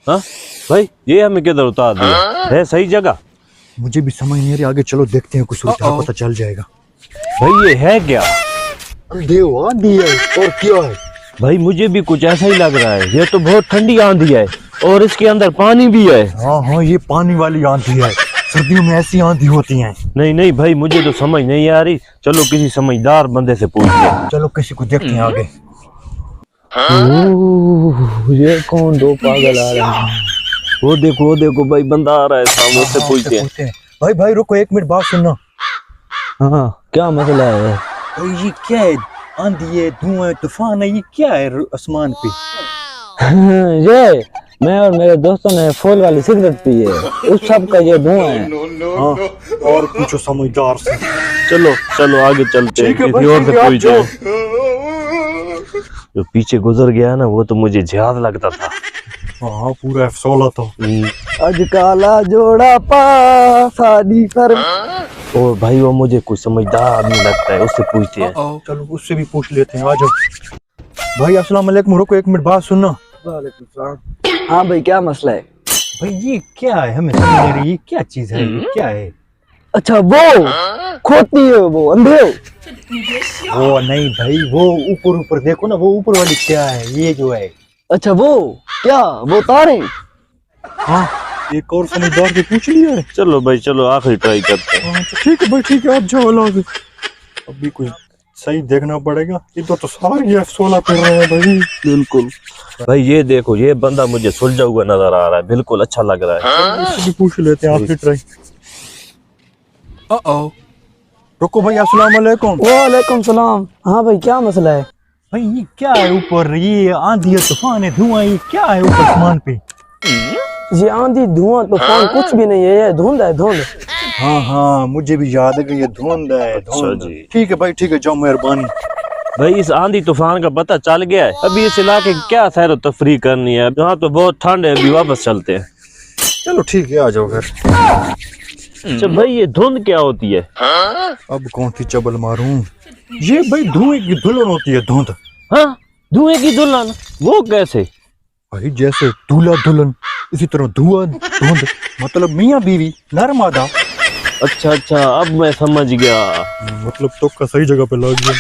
हाँ भाई ये हमें किधर उतार दिया है? सही जगह? मुझे भी समझ नहीं आ रही, आगे चलो देखते हैं, कुछ उल्टा पता चल जाएगा। भाई ये है क्या? देव आंधी है और क्या है? भाई मुझे भी कुछ ऐसा ही लग रहा है, ये तो बहुत ठंडी आंधी है और इसके अंदर पानी भी है। हाँ हाँ, ये पानी वाली आंधी है, सर्दियों में ऐसी आंधी होती है। नहीं नहीं भाई मुझे तो समझ नहीं आ रही, चलो किसी समझदार बंदे से पूछते। चलो किसी को देखते हैं आगे। ये कौन दो पागल आ रहे हैं? वो देखो भाई बंदा आ रहा है सामने, उससे पूछते हैं। भाई भाई रुको, एक मिनट बात सुनना। हाँ क्या मसला है? भाई ये क्या है? आंधी है, धुआं है, तूफान है, ये क्या है आसमान पे? ये मैं और मेरे दोस्तों ने फूल वाली सिगरेट पी है, उस सब का ये धुआं है। हाँ, और पूछो समझदार से। चलो चलो आगे चलते हैं, किसी और से पूछते हैं। जो पीछे गुजर गया ना वो तो मुझे याद लगता था। हाँ पूरा F16 तो। आज काला जोड़ा पा शादी कर। और भाई वो मुझे कुछ समझदार आदमी लगता है, उससे पूछते हैं। चलो उससे भी पूछ लेते हैं, आ जाओ। भाई अस्सलाम वालेकुम, रुको एक मिनट बात सुनना। हाँ भाई क्या मसला है? भाई ये क्या है, हमें समझ नहीं आ रही, ये क्या चीज है, ये क्या है? अच्छा वो खोती है, वो अंधे हो? वो नहीं भाई, वो ऊपर ऊपर देखो ना, वो ऊपर वाली क्या है, ये जो है। अच्छा वो क्या, वो तारे? हाँ एक और समझदार से पूछ लिया है। चलो भाई चलो आखिरी ट्राई करते हैं। ठीक है भाई ठीक है, आप जाओ आगे। अभी कुछ सही देखना पड़ेगा, इधर तो सारे F16 कर रहे हैं भाई। बिल्कुल भाई ये देखो, ये बंदा मुझे सुलझा हुआ नजर आ रहा है, बिल्कुल अच्छा लग रहा है। इससे भी पूछ लेते हैं आखिरी ट्राई। रुको भाई, अस्सलाम वालेकुम। वालेकुम सलाम। हाँ भाई क्या मसला है? भाई ये क्या है ऊपर, ये आंधी है, तूफान है, धुआं, ये क्या है ऊपर आसमान पे? ये आंधी धुआं तूफान कुछ भी नहीं है, ये धुंध है, धुंध। हाँ हाँ मुझे भी याद है कि ये धुंध है, धुंध। जी। ठीक है भाई ठीक है, जाओ मेहरबानी। भाई इस आंधी तूफान का पता चल गया है, अभी इस इलाके की क्या सैर व तफरीह करनी है, यहाँ तो बहुत ठंड है, अभी वापस चलते हैं। चलो ठीक है, आ जाओ फिर। अच्छा भाई ये धुंध क्या होती है? अब कौन सी चबल मारूं? ये भाई धुएं की दुल्हन होती है, धुंध। हाँ धुएं की दुल्हन, वो कैसे? भाई जैसे दूल्हा दुल्हन, इसी तरह धुआं धुंध, मतलब मियाँ बीवी, नर मादा। अच्छा अच्छा अब मैं समझ गया। मतलब तो का सही जगह पे लग गया।